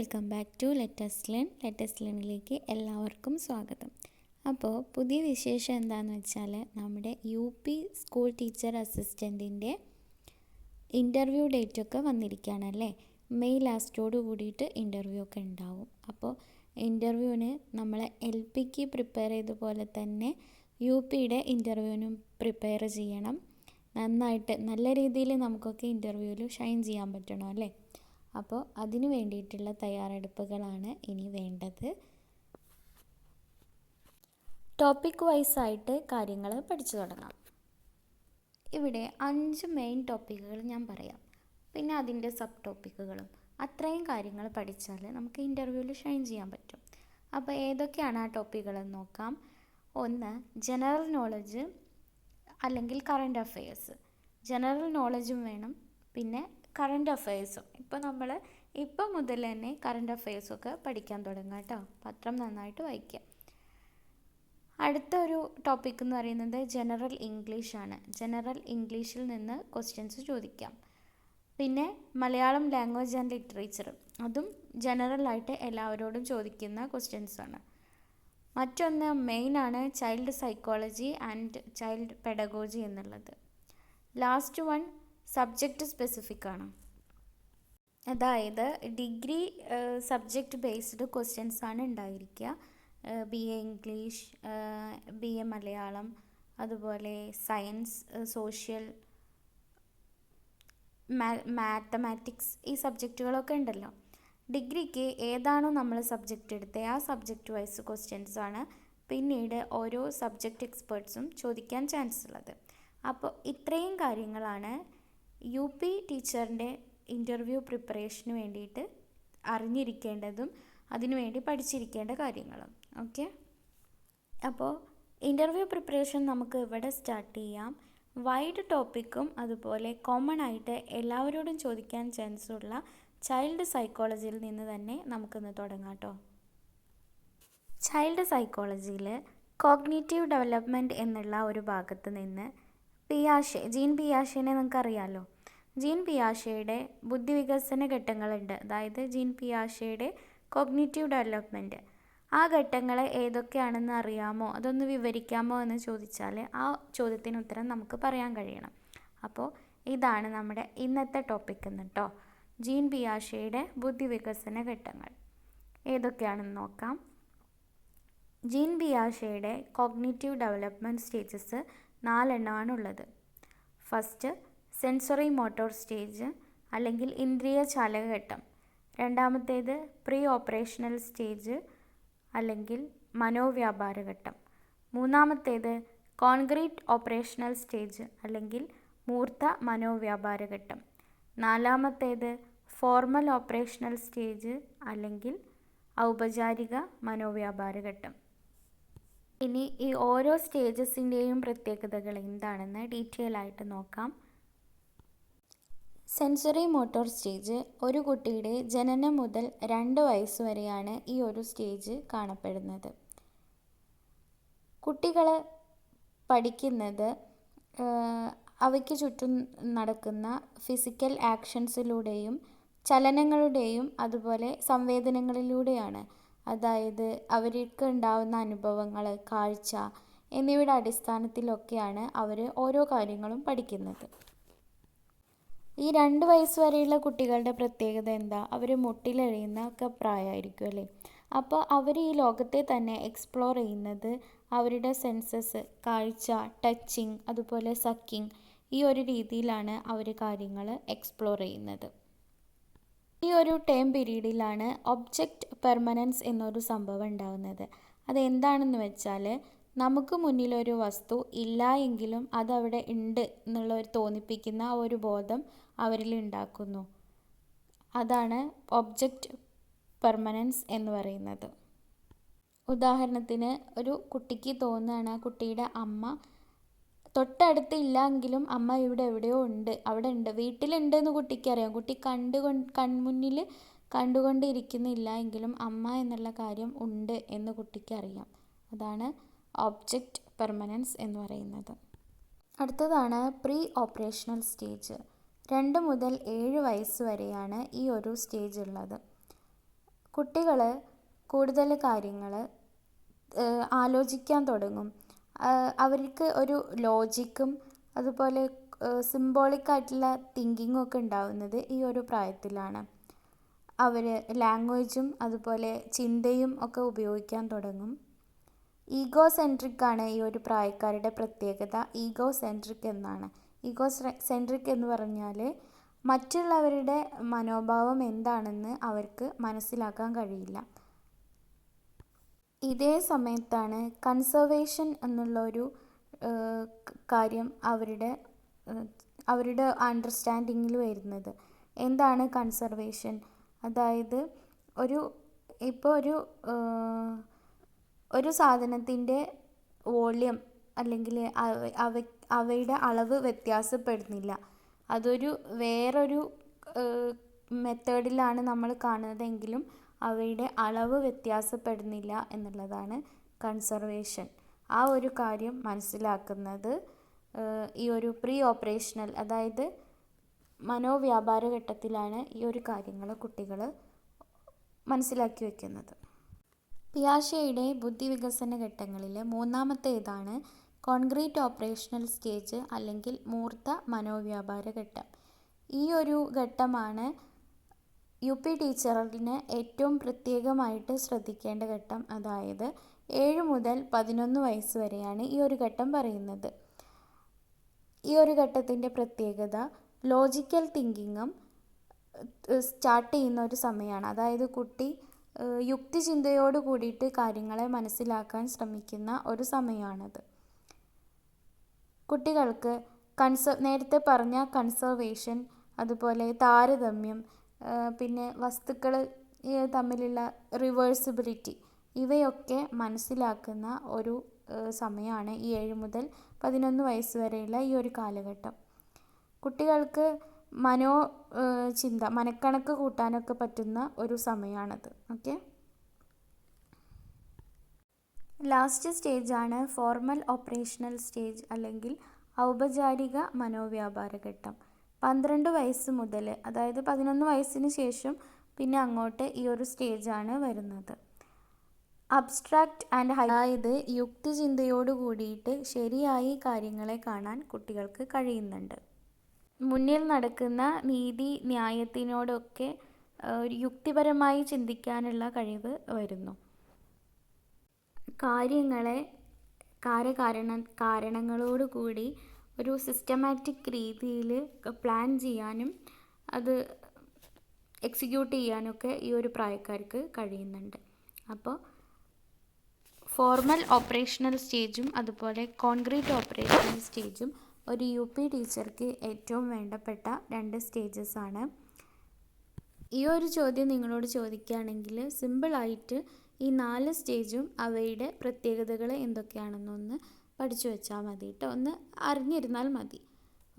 Welcome back to let's ലേണിലേക്ക് എല്ലാവർക്കും സ്വാഗതം. അപ്പോൾ പുതിയ വിശേഷം എന്താണെന്ന് വെച്ചാൽ നമ്മുടെ UP സ്കൂൾ ടീച്ചർ അസിസ്റ്റൻറ്റിൻ്റെ ഇൻ്റർവ്യൂ ഡേറ്റൊക്കെ വന്നിരിക്കുകയാണല്ലേ. മെയ് ലാസ്റ്റോട് കൂടിയിട്ട് ഇൻ്റർവ്യൂ ഒക്കെ ഉണ്ടാവും. അപ്പോൾ ഇൻ്റർവ്യൂവിന് നമ്മൾ LPക്ക് പ്രിപ്പയർ ചെയ്ത പോലെ തന്നെ UPയുടെ ഇൻ്റർവ്യൂവിനും പ്രിപ്പയർ ചെയ്യണം. നന്നായിട്ട് നല്ല രീതിയിൽ നമുക്കൊക്കെ ഇൻ്റർവ്യൂവിൽ ഷൈൻ ചെയ്യാൻ പറ്റണം അല്ലേ. അപ്പോൾ അതിന് വേണ്ടിയിട്ടുള്ള തയ്യാറെടുപ്പുകളാണ് ഇനി വേണ്ടത്. ടോപ്പിക് വൈസായിട്ട് കാര്യങ്ങൾ പഠിച്ചു തുടങ്ങാം. ഇവിടെ 5 മെയിൻ ടോപ്പിക്കുകൾ ഞാൻ പറയാം, പിന്നെ അതിൻ്റെ സബ് ടോപ്പിക്കുകളും. അത്രയും കാര്യങ്ങൾ പഠിച്ചാൽ നമുക്ക് ഇൻ്റർവ്യൂവിൽ ഷൈൻ ചെയ്യാൻ പറ്റും. അപ്പോൾ ഏതൊക്കെയാണ് ആ ടോപ്പിക്കുകളെന്ന് നോക്കാം. 1 ജനറൽ നോളജ് അല്ലെങ്കിൽ കറണ്ട് അഫെയേഴ്സ്. ജനറൽ നോളജും വേണം, പിന്നെ കറണ്ട് അഫെയേഴ്സും. ഇപ്പോൾ മുതൽ തന്നെ കറണ്ട് അഫെയേഴ്സൊക്കെ പഠിക്കാൻ തുടങ്ങാം കേട്ടോ. പത്രം നന്നായിട്ട് വായിക്കുക. അടുത്ത ഒരു ടോപ്പിക് എന്ന് പറയുന്നത് ജനറൽ ഇംഗ്ലീഷാണ്. ജനറൽ ഇംഗ്ലീഷിൽ നിന്ന് ക്വസ്റ്റ്യൻസ് ചോദിക്കാം. പിന്നെ മലയാളം ലാംഗ്വേജ് ആൻഡ് ലിറ്ററേച്ചർ, അതും ജനറലായിട്ട് എല്ലാവരോടും ചോദിക്കുന്ന ക്വസ്റ്റ്യൻസാണ്. മറ്റൊന്ന് മെയിനാണ് child psychology and child pedagogy എന്നുള്ളത്. ലാസ്റ്റ് വൺ സബ്ജക്റ്റ് സ്പെസിഫിക് ആണ്. അതായത് ഡിഗ്രി സബ്ജക്റ്റ് ബേസ്ഡ് ക്വസ്റ്റ്യൻസ് ആണ് ഉണ്ടായിരിക്കുക. BA ഇംഗ്ലീഷ്, BA മലയാളം, അതുപോലെ സയൻസ്, സോഷ്യൽ, മാത്തമാറ്റിക്സ്, ഈ സബ്ജക്റ്റുകളൊക്കെ ഉണ്ടല്ലോ. ഡിഗ്രിക്ക് ഏതാണോ നമ്മൾ സബ്ജക്റ്റ് എടുത്തത് ആ സബ്ജക്റ്റ് വൈസ് ക്വസ്റ്റ്യൻസ് ആണ് പിന്നീട് ഓരോ സബ്ജക്റ്റ് എക്സ്പേർട്സും ചോദിക്കാൻ ചാൻസ് ഉള്ളത്. അപ്പോൾ ഇത്രയും കാര്യങ്ങളാണ് UP ടീച്ചറിൻ്റെ ഇൻ്റർവ്യൂ പ്രിപ്പറേഷന് വേണ്ടിയിട്ട് അറിഞ്ഞിരിക്കേണ്ടതും അതിനുവേണ്ടി പഠിച്ചിരിക്കേണ്ട കാര്യങ്ങളും. ഓക്കെ, അപ്പോൾ ഇൻ്റർവ്യൂ പ്രിപ്പറേഷൻ നമുക്ക് ഇവിടെ സ്റ്റാർട്ട് ചെയ്യാം. വൈഡ് ടോപ്പിക്കും അതുപോലെ കോമൺ ആയിട്ട് എല്ലാവരോടും ചോദിക്കാൻ ചാൻസ് ഉള്ള ചൈൽഡ് സൈക്കോളജിയിൽ നിന്ന് തന്നെ നമുക്കിന്ന് തുടങ്ങാം കേട്ടോ. ചൈൽഡ് സൈക്കോളജിയിൽ കോഗ്നിറ്റീവ് ഡെവലപ്മെൻറ്റ് എന്നുള്ള ഒരു ഭാഗത്ത് നിന്ന് ജീൻ പിയാഷെനെ നിങ്ങൾക്കറിയാമല്ലോ. ജീൻ പിയാഷെയുടെ ബുദ്ധിവികസന ഘട്ടങ്ങളുണ്ട്. അതായത് ജീൻ പിയാഷെയുടെ കോഗ്നിറ്റീവ് ഡെവലപ്മെൻറ്റ്, ആ ഘട്ടങ്ങൾ ഏതൊക്കെയാണെന്ന് അറിയാമോ, അതൊന്ന് വിവരിക്കാമോ എന്ന് ചോദിച്ചാൽ ആ ചോദ്യത്തിന് ഉത്തരം നമുക്ക് പറയാൻ കഴിയണം. അപ്പോൾ ഇതാണ് നമ്മുടെ ഇന്നത്തെ ടോപ്പിക് എന്ന് കേട്ടോ. ജീൻ പിയാഷെയുടെ ബുദ്ധിവികസന ഘട്ടങ്ങൾ ഏതൊക്കെയാണെന്ന് നോക്കാം. ജീൻ പിയാഷെയുടെ കോഗ്നിറ്റീവ് ഡെവലപ്മെൻറ്റ് സ്റ്റേജസ് 4 എണ്ണമാണുള്ളത്. ഫസ്റ്റ് സെൻസറി മോട്ടോർ സ്റ്റേജ് അല്ലെങ്കിൽ ഇന്ദ്രിയ ചാലകഘട്ടം. രണ്ടാമത്തേത് പ്രീ ഓപ്പറേഷണൽ സ്റ്റേജ് അല്ലെങ്കിൽ മനോവ്യാപാരഘട്ടം. മൂന്നാമത്തേത് കോൺക്രീറ്റ് ഓപ്പറേഷണൽ സ്റ്റേജ് അല്ലെങ്കിൽ മൂർത്ത മനോവ്യാപാരഘട്ടം. നാലാമത്തേത് ഫോർമൽ ഓപ്പറേഷണൽ സ്റ്റേജ് അല്ലെങ്കിൽ ഔപചാരിക മനോവ്യാപാരഘട്ടം. ഇനി ഈ ഓരോ സ്റ്റേജസിൻ്റെയും പ്രത്യേകതകൾ എന്താണെന്ന് ഡീറ്റെയിൽ ആയിട്ട് നോക്കാം. സെൻസറി മോട്ടോർ സ്റ്റേജ് ഒരു കുട്ടിയുടെ ജനനം മുതൽ 2 വയസ്സ് വരെയാണ് ഈ ഒരു സ്റ്റേജ് കാണപ്പെടുന്നത്. കുട്ടികൾ പഠിക്കുന്നത് അവയ്ക്ക് ചുറ്റും നടക്കുന്ന ഫിസിക്കൽ ആക്ഷൻസിലൂടെയും ചലനങ്ങളുടെയും അതുപോലെ സംവേദനങ്ങളിലൂടെയാണ്. അതായത് അവർക്ക് ഉണ്ടാകുന്ന അനുഭവങ്ങൾ, കാഴ്ച എന്നിവയുടെ അടിസ്ഥാനത്തിലൊക്കെയാണ് അവർ ഓരോ കാര്യങ്ങളും പഠിക്കുന്നത്. ഈ 2 വയസ്സ് വരെയുള്ള കുട്ടികളുടെ പ്രത്യേകത എന്താ? അവർ മുട്ടിലെഴിയുന്ന ഒക്കെ പ്രായമായിരിക്കും അല്ലേ. അപ്പോൾ അവർ ഈ ലോകത്തെ തന്നെ എക്സ്പ്ലോർ ചെയ്യുന്നത് അവരുടെ സെൻസസ്, കാഴ്ച, ടച്ചിങ്, അതുപോലെ സക്കിങ്, ഈ ഒരു രീതിയിലാണ് അവർ കാര്യങ്ങൾ എക്സ്പ്ലോർ ചെയ്യുന്നത്. ഈ ഒരു ടൈം പീരീഡിലാണ് ഒബ്ജക്റ്റ് പെർമനൻസ് എന്നൊരു സംഭവം ഉണ്ടാകുന്നത്. അതെന്താണെന്ന് വെച്ചാൽ നമുക്ക് മുന്നിലൊരു വസ്തു ഇല്ല എങ്കിലും അതവിടെ ഉണ്ട് എന്നുള്ളൊരു തോന്നിപ്പിക്കുന്ന ആ ഒരു ബോധം അവരിൽ ഉണ്ടാക്കുന്നു. അതാണ് ഒബ്ജക്റ്റ് പെർമനൻസ് എന്ന് പറയുന്നത്. ഉദാഹരണത്തിന് ഒരു കുട്ടിക്ക് തോന്നുകയാണ് ആ കുട്ടിയുടെ അമ്മ തൊട്ടടുത്ത് ഇല്ലെങ്കിലും അമ്മ ഇവിടെ എവിടെയോ ഉണ്ട്, അവിടെ ഉണ്ട്, വീട്ടിലുണ്ട് എന്ന് കുട്ടിക്കറിയാം. കുട്ടി കൺമുന്നിൽ കണ്ടുകൊണ്ടിരിക്കുന്നില്ല എങ്കിലും അമ്മ എന്നുള്ള കാര്യം ഉണ്ട് എന്ന് കുട്ടിക്കറിയാം. അതാണ് ഒബ്ജക്റ്റ് പെർമനൻസ് എന്ന് പറയുന്നത്. അടുത്തതാണ് പ്രീ ഓപ്പറേഷണൽ സ്റ്റേജ്. 2 മുതൽ 7 വയസ്സ് വരെയാണ് ഈ ഒരു സ്റ്റേജ് ഉള്ളത്. കുട്ടികൾ കൂടുതൽ കാര്യങ്ങൾ ആലോചിക്കാൻ തുടങ്ങും. അവർക്ക് ഒരു ലോജിക്കും അതുപോലെ സിംബോളിക്കായിട്ടുള്ള തിങ്കിങ്ങും ഒക്കെ ഉണ്ടാവുന്നത് ഈ ഒരു പ്രായത്തിലാണ്. അവർ ലാംഗ്വേജും അതുപോലെ ചിന്തയും ഒക്കെ ഉപയോഗിക്കാൻ തുടങ്ങും. ഈഗോ സെൻട്രിക് ആണ് ഈ ഒരു പ്രായക്കാരുടെ പ്രത്യേകത. ഈഗോ സെൻട്രിക് എന്നാണ്. ഈഗോ സെൻട്രിക് എന്ന് പറഞ്ഞാൽ മറ്റുള്ളവരുടെ മനോഭാവം എന്താണെന്ന് അവർക്ക് മനസ്സിലാക്കാൻ കഴിയില്ല. ഇതേ സമയത്താണ് കൺസർവേഷൻ എന്നുള്ളൊരു കാര്യം അവരുടെ അണ്ടർസ്റ്റാൻഡിങ്ങിൽ വരുന്നത്. എന്താണ് കൺസർവേഷൻ? അതായത് ഇപ്പോൾ ഒരു സാധനത്തിൻ്റെ വോള്യം അല്ലെങ്കിൽ അവയുടെ അളവ് വ്യത്യാസപ്പെടുന്നില്ല. അതൊരു വേറൊരു മെത്തേഡിലാണ് നമ്മൾ കാണുന്നതെങ്കിലും അവയുടെ അളവ് വ്യത്യാസപ്പെടുന്നില്ല എന്നുള്ളതാണ് കൺസർവേഷൻ. ആ ഒരു കാര്യം മനസ്സിലാക്കുന്നത് ഈ ഒരു പ്രീ ഓപ്പറേഷണൽ, അതായത് മനോവ്യാപാര ഘട്ടത്തിലാണ് ഈ ഒരു കാര്യങ്ങൾ കുട്ടികൾ മനസ്സിലാക്കി വയ്ക്കുന്നത്. പിയാഷെയുടെ ബുദ്ധിവികസന ഘട്ടങ്ങളിൽ മൂന്നാമത്തേതാണ് കോൺക്രീറ്റ് ഓപ്പറേഷണൽ സ്റ്റേജ് അല്ലെങ്കിൽ മൂർത്ത മനോവ്യാപാര ഘട്ടം. ഈ ഒരു ഘട്ടമാണ് UP ടീച്ചറിന് ഏറ്റവും പ്രത്യേകമായിട്ട് ശ്രദ്ധിക്കേണ്ട ഘട്ടം. അതായത് 7 മുതൽ 11 വയസ്സ് വരെയാണ് ഈ ഒരു ഘട്ടം പറയുന്നത്. ഈ ഒരു ഘട്ടത്തിൻ്റെ പ്രത്യേകത ലോജിക്കൽ തിങ്കിങ്ങും സ്റ്റാർട്ട് ചെയ്യുന്ന ഒരു സമയമാണ്. അതായത് കുട്ടി യുക്തിചിന്തയോട് കൂടിയിട്ട് കാര്യങ്ങളെ മനസ്സിലാക്കാൻ ശ്രമിക്കുന്ന ഒരു സമയമാണത്. കുട്ടികൾക്ക് നേരത്തെ പറഞ്ഞ കൺസർവേഷൻ, അതുപോലെ താരതമ്യം, പിന്നെ വസ്തുക്കൾ തമ്മിലുള്ള റിവേഴ്സിബിലിറ്റി, ഇവയൊക്കെ മനസ്സിലാക്കുന്ന ഒരു സമയമാണ് ഈ 7 മുതൽ 11 വയസ്സ് വരെയുള്ള ഈ ഒരു കാലഘട്ടം. കുട്ടികൾക്ക് മനക്കണക്ക് കൂട്ടാനൊക്കെ പറ്റുന്ന ഒരു സമയമാണത്. ഓക്കെ, ലാസ്റ്റ് സ്റ്റേജാണ് ഫോർമൽ ഓപ്പറേഷണൽ സ്റ്റേജ് അല്ലെങ്കിൽ ഔപചാരിക മനോവ്യാപാര ഘട്ടം. 12 വയസ്സ് മുതൽ, അതായത് 11 വയസ്സിന് ശേഷം പിന്നെ അങ്ങോട്ട് ഈ ഒരു സ്റ്റേജാണ് വരുന്നത്. അബ്സ്ട്രാക്റ്റ് ആൻഡ് അതായത് യുക്തിചിന്തയോട് കൂടിയിട്ട് ശരിയായി കാര്യങ്ങളെ കാണാൻ കുട്ടികൾക്ക് കഴിയുന്നുണ്ട്. മുന്നിൽ നടക്കുന്ന നീതി ന്യായത്തിനോടൊക്കെ യുക്തിപരമായി ചിന്തിക്കാനുള്ള കഴിവ് വരുന്നു. കാര്യങ്ങളെ കാരണങ്ങളോട് കൂടി ഒരു സിസ്റ്റമാറ്റിക് രീതിയിൽ പ്ലാൻ ചെയ്യാനും അത് എക്സിക്യൂട്ട് ചെയ്യാനൊക്കെ ഈ ഒരു പ്രായക്കാർക്ക് കഴിയുന്നുണ്ട്. അപ്പോൾ ഫോർമൽ ഓപ്പറേഷണൽ സ്റ്റേജും അതുപോലെ കോൺക്രീറ്റ് ഓപ്പറേഷണൽ സ്റ്റേജും ഒരു UP ടീച്ചർക്ക് ഏറ്റവും വേണ്ടപ്പെട്ട 2 സ്റ്റേജസ് ആണ്. ഈ ഒരു ചോദ്യം നിങ്ങളോട് ചോദിക്കുകയാണെങ്കിൽ സിമ്പിളായിട്ട് ഈ 4 സ്റ്റേജും അവയുടെ പ്രത്യേകതകൾ എന്തൊക്കെയാണെന്നൊന്ന് പഠിച്ചു വെച്ചാൽ മതി കേട്ടോ, ഒന്ന് അറിഞ്ഞിരുന്നാൽ മതി.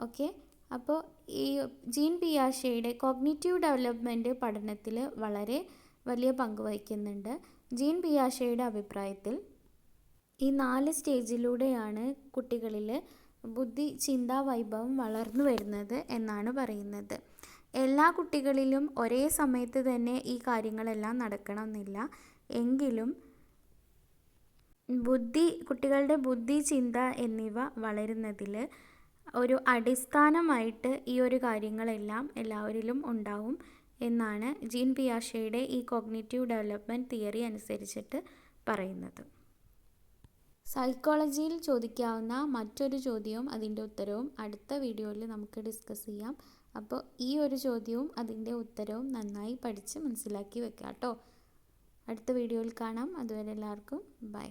ഓക്കെ, അപ്പോൾ ഈ ജീൻ പിയാഷെയുടെ കോഗ്നിറ്റീവ് ഡെവലപ്മെൻറ്റ് പഠനത്തിൽ വളരെ വലിയ പങ്ക് വഹിക്കുന്നുണ്ട്. ജീൻ പിയാഷെയുടെ അഭിപ്രായത്തിൽ ഈ 4 സ്റ്റേജിലൂടെയാണ് കുട്ടികളിൽ ബുദ്ധി, ചിന്താ വൈഭവം വളർന്നു വരുന്നത് എന്നാണ് പറയുന്നത്. എല്ലാ കുട്ടികളിലും ഒരേ സമയത്ത് തന്നെ ഈ കാര്യങ്ങളെല്ലാം നടക്കണമെന്നില്ല. എങ്കിലും കുട്ടികളുടെ ബുദ്ധി, ചിന്ത എന്നിവ വളരുന്നതിൽ ഒരു അടിസ്ഥാനമായിട്ട് ഈ ഒരു കാര്യങ്ങളെല്ലാം എല്ലാവരിലും ഉണ്ടാവും എന്നാണ് ജീൻ പിയാഷെയുടെ ഈ കോഗ്നിറ്റീവ് ഡെവലപ്മെൻറ്റ് തിയറി അനുസരിച്ചിട്ട് പറയുന്നത്. സൈക്കോളജിയിൽ ചോദിക്കാവുന്ന മറ്റൊരു ചോദ്യവും അതിൻ്റെ ഉത്തരവും അടുത്ത വീഡിയോയിൽ നമുക്ക് ഡിസ്കസ് ചെയ്യാം. അപ്പോൾ ഈ ഒരു ചോദ്യവും അതിൻ്റെ ഉത്തരവും നന്നായി പഠിച്ച് മനസ്സിലാക്കി വെക്കാം കേട്ടോ. അടുത്ത വീഡിയോയിൽ കാണാം. അതുവരെ എല്ലാവർക്കും ബൈ.